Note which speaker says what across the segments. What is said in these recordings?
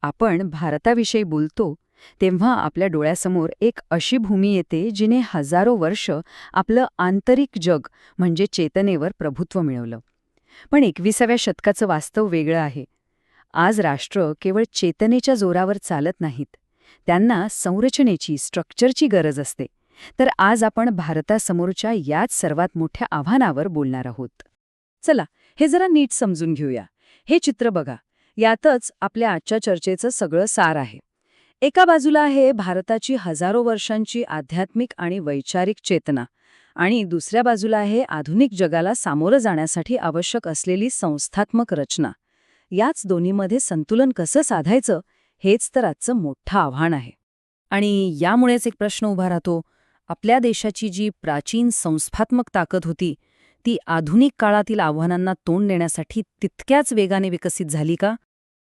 Speaker 1: आपण भारताविषयी बोलतो तेव्हा आपल्या डोळ्यासमोर एक अशी भूमी येते जिने हजारो वर्ष आपलं आंतरिक जग म्हणजे चेतनेवर प्रभुत्व मिळवलं. पण 21व्या शतकाचं वास्तव वेगळं आहे. आज राष्ट्र केवळ चेतनेच्या जोरावर चालत नाहीत. त्यांना संरचनेची, स्ट्रक्चरची गरज असते. तर आज आपण भारतासमोरच्या याच सर्वात मोठ्या आव्हानावर बोलणार आहोत. चला, हे जरा नीट समजून घेऊया. हे चित्र बघा. यातच आपल्या आजच्या चर्चेचं सगळं सार आहे. एका बाजूला आहे भारताची हजारो वर्षांची आध्यात्मिक आणि वैचारिक चेतना, आणि दुसऱ्या बाजूला आहे आधुनिक जगाला सामोरं जाण्यासाठी आवश्यक असलेली संस्थात्मक रचना. याच दोन्हीमध्ये संतुलन कसं साधायचं, हेच तर आजचं मोठं आव्हान आहे. आणि यामुळेच एक प्रश्न उभा राहतो, आपल्या देशाची जी प्राचीन संस्थात्मक ताकद होती, ती आधुनिक काळातील आव्हानांना तोंड देण्यासाठी तितक्याच वेगाने विकसित झाली का?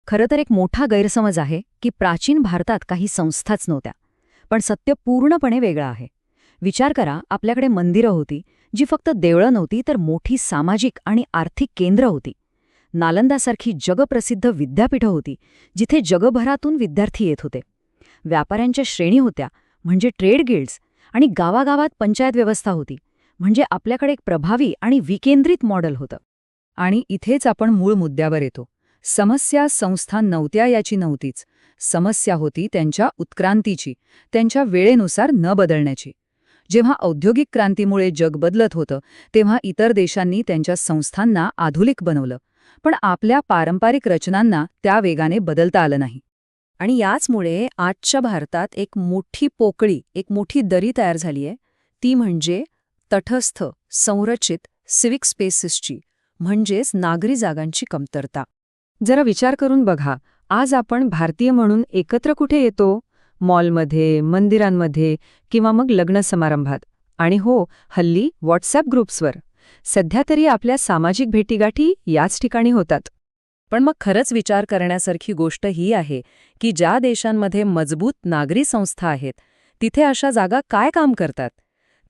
Speaker 1: खरं तर एक मोठा गैरसमज आहे की प्राचीन भारतात काही संस्थाच नव्हत्या. पण सत्य पूर्णपणे वेगळं आहे. विचार करा, आपल्याकडे मंदिरं होती, जी फक्त देवळं नव्हती तर मोठी सामाजिक आणि आर्थिक केंद्र होती. नालंदासारखी जगप्रसिद्ध विद्यापीठं होती, जिथे जगभरातून विद्यार्थी येत होते. व्यापाऱ्यांच्या श्रेणी होत्या, म्हणजे ट्रेड गिल्ड्स, आणि गावागावात पंचायत व्यवस्था होती, म्हणजे आपल्याकडे एक प्रभावी आणि विकेंद्रित मॉडेल होतं. आणि इथेच आपण मूळ मुद्द्यावर येतो. समस्या संस्था नव्हत्या याची नव्हतीच. समस्या होती त्यांच्या उत्क्रांतीची, त्यांच्या वेळेनुसार न बदलण्याची. जेव्हा औद्योगिक क्रांतीमुळे जग बदलत होतं, तेव्हा इतर देशांनी त्यांच्या संस्थांना आधुनिक बनवलं. पण आपल्या पारंपरिक रचनांना त्या वेगाने बदलता आलं नाही. आणि याचमुळे आजच्या भारतात एक मोठी पोकळी, एक मोठी दरी तयार झालीय. ती म्हणजे तटस्थ, संरचित सिव्हिक स्पेसेसची, म्हणजेच नागरी जागांची कमतरता. जरा विचार करून बघा, आज आपण भारतीय म्हणून एकत्र कुठे येतो? मॉलमध्ये, मंदिरांमध्ये, किंवा मग लग्न समारंभात. आणि हो, हल्ली व्हॉट्सॲप ग्रुप्सवर. सध्या तरी आपल्या सामाजिक भेटीगाठी याच ठिकाणी होतात. पण मग खरंच विचार करण्यासारखी गोष्ट ही आहे की ज्या देशांमध्ये मजबूत नागरी संस्था आहेत, तिथे अशा जागा काय काम करतात?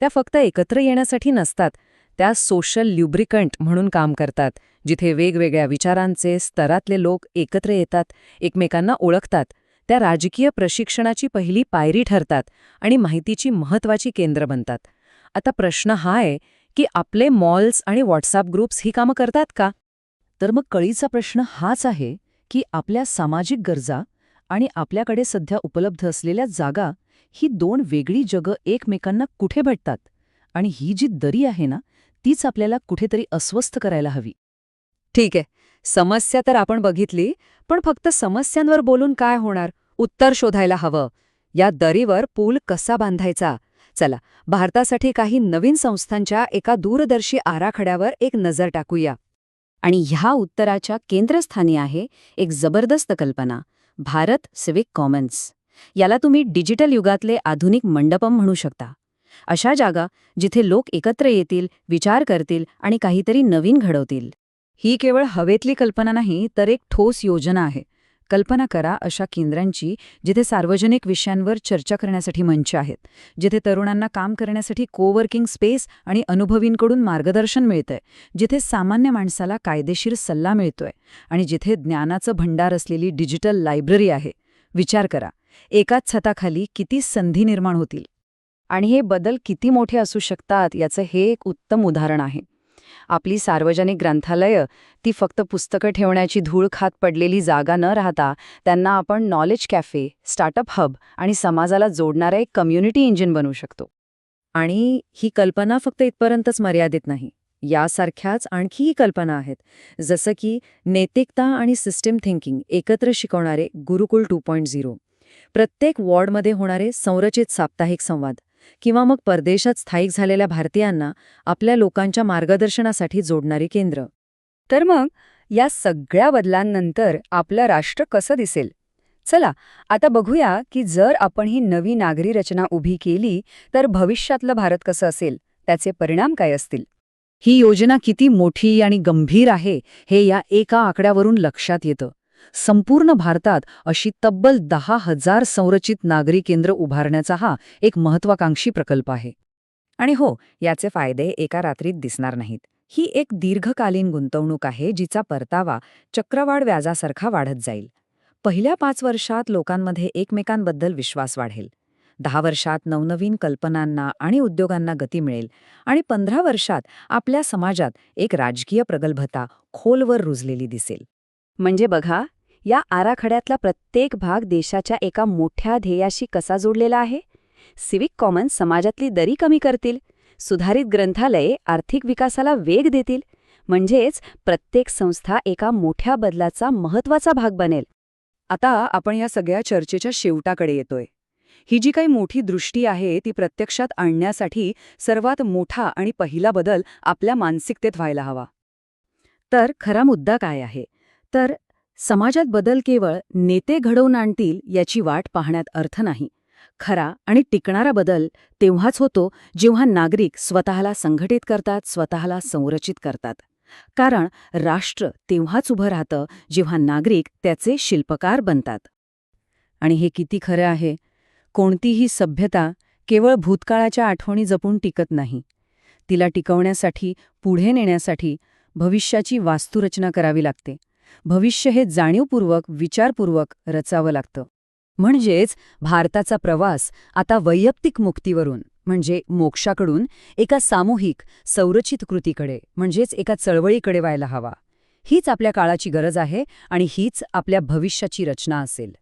Speaker 1: त्या फक्त एकत्र येण्यासाठी नसतात, त्या सोशल ल्युब्रिकंट म्हणून काम करतात, जिथे वेगवेगळ्या विचारांचे, स्तरातले लोक एकत्र येतात, एकमेकांना ओळखतात. त्या राजकीय प्रशिक्षणाची पहिली पायरी ठरतात आणि माहितीची महत्त्वाची केंद्र बनतात. आता प्रश्न हा आहे की आपले मॉल्स आणि व्हॉट्सॲप ग्रुप्स ही कामं करतात का? तर मग कळीचा प्रश्न हाच आहे की आपल्या सामाजिक गरजा आणि आपल्याकडे सध्या उपलब्ध असलेल्या जागा, ही दोन वेगळी जगं एकमेकांना कुठे भेटतात? आणि ही जी दरी आहे ना, तीच आपल्याला कुठेतरी अस्वस्थ करायला हवी. ठीक आहे, समस्या तर आपण बघितली, पण फक्त समस्यांवर बोलून काय होणार? उत्तर शोधायला हवं. या दरीवर पूल कसा बांधायचा? चला, भारतासाठी काही नवीन संस्थांच्या एका दूरदर्शी आराखड्यावर एक नजर टाकूया. आणि ह्या उत्तराच्या केंद्रस्थानी आहे एक जबरदस्त कल्पना, भारत सिव्हिक कॉमन्स. याला तुम्ही डिजिटल युगातले आधुनिक मंडपम म्हणू शकता. अशा जागा जिथे लोक एकत्र येतील, विचार करतील आणि काहीतरी नवीन घडवतील. ही केवळ हवेतली कल्पना नाही, तर एक ठोस योजना आहे. कल्पना करा अशा केंद्रांची, जिथे सार्वजनिक विषयांवर चर्चा करण्यासाठी मंच आहेत, जिथे तरुणांना काम करण्यासाठी कोवर्किंग स्पेस आणि अनुभवींकडून मार्गदर्शन मिळतंय, जिथे सामान्य माणसाला कायदेशीर सल्ला मिळतोय, आणि जिथे ज्ञानाचं भंडार असलेली डिजिटल लायब्ररी आहे. विचार करा, एकाच छताखाली किती संधी निर्माण होतील. आणि हे बदल किती मोठे असू शकतात याचं हे एक उत्तम उदाहरण आहे. आपली सार्वजनिक ग्रंथालयं, ती फक्त पुस्तकं ठेवण्याची धूळ खात पडलेली जागा न राहता, त्यांना आपण नॉलेज कॅफे, स्टार्टअप हब आणि समाजाला जोडणारा एक कम्युनिटी इंजिन बनवू शकतो. आणि ही कल्पना फक्त इथपर्यंतच मर्यादित नाही. यासारख्याच आणखीही कल्पना आहेत, जसं की नैतिकता आणि सिस्टीम थिंकिंग एकत्र शिकवणारे गुरुकुल 2.0, प्रत्येक वॉर्डमध्ये होणारे संरचित साप्ताहिक संवाद, किंवा मग परदेशात स्थायिक झालेल्या भारतीयांना आपल्या लोकांच्या मार्गदर्शनासाठी जोडणारी केंद्र. तर मग या सगळ्या बदलांनंतर आपलं राष्ट्र कसं दिसेल? चला, आता बघूया की जर आपण ही नवी नागरी रचना उभी केली तर भविष्यातलं भारत कसं असेल, त्याचे परिणाम काय असतील. ही योजना किती मोठी आणि गंभीर आहे हे या एका आकड्यावरून लक्षात येतं. संपूर्ण भारतात अशी तब्बल 10,000 संरचित नागरी केंद्र उभारण्याचा हा एक महत्त्वाकांक्षी प्रकल्प आहे. आणि हो, याचे फायदे एका रात्रीत दिसणार नाहीत. ही एक दीर्घकालीन गुंतवणूक आहे, जिचा परतावा चक्रवाढ व्याजासारखा वाढत जाईल. पहिल्या 5 वर्षात लोकांमध्ये एकमेकांबद्दल विश्वास वाढेल. 10 वर्षात नवनवीन कल्पनांना आणि उद्योगांना गती मिळेल आणि 15 वर्षात आपल्या समाजात एक राजकीय प्रगल्भता खोलवर रुजलेली दिसेल.
Speaker 2: म्हणजे बघा, या आराखड्यातला प्रत्येक भाग देशाच्या एका मोठ्या ध्येयाशी कसा जोडलेला आहे. सिव्हिक कॉमन्स समाजातली दरी कमी करतील, सुधारित ग्रंथालये आर्थिक विकासाला वेग देतील, म्हणजेच प्रत्येक संस्था एका मोठ्या बदलाचा महत्त्वाचा भाग बनेल.
Speaker 1: आता आपण या सगळ्या चर्चेच्या शेवटाकडे येतोय. ही जी काही मोठी दृष्टी आहे ती प्रत्यक्षात आणण्यासाठी सर्वात मोठा आणि पहिला बदल आपल्या मानसिकतेत व्हायला हवा. तर खरा मुद्दा काय आहे? तर समाजात बदल केवळ नेते घडवून आणतील याची वाट पाहण्यात अर्थ नाही. खरा आणि टिकणारा बदल तेव्हाच होतो जेव्हा नागरिक स्वतःला संघटित करतात, स्वतःला संरचित करतात. कारण राष्ट्र तेव्हाच उभं राहतं जेव्हा नागरिक त्याचे शिल्पकार बनतात. आणि हे किती खरं आहे. कोणतीही सभ्यता केवळ भूतकाळाच्या आठवणी जपून टिकत नाही. तिला टिकवण्यासाठी, पुढे नेण्यासाठी भविष्याची वास्तुरचना करावी लागते. भविष्य हे जाणीवपूर्वक, विचारपूर्वक रचावं लागतं. म्हणजेच भारताचा प्रवास आता वैयक्तिक मुक्तीवरून म्हणजे मोक्षाकडून एका सामूहिक, संरचित कृतीकडे म्हणजेच एका चळवळीकडे व्हायला हवा. हीच आपल्या काळाची गरज आहे आणि हीच आपल्या भविष्याची रचना असेल.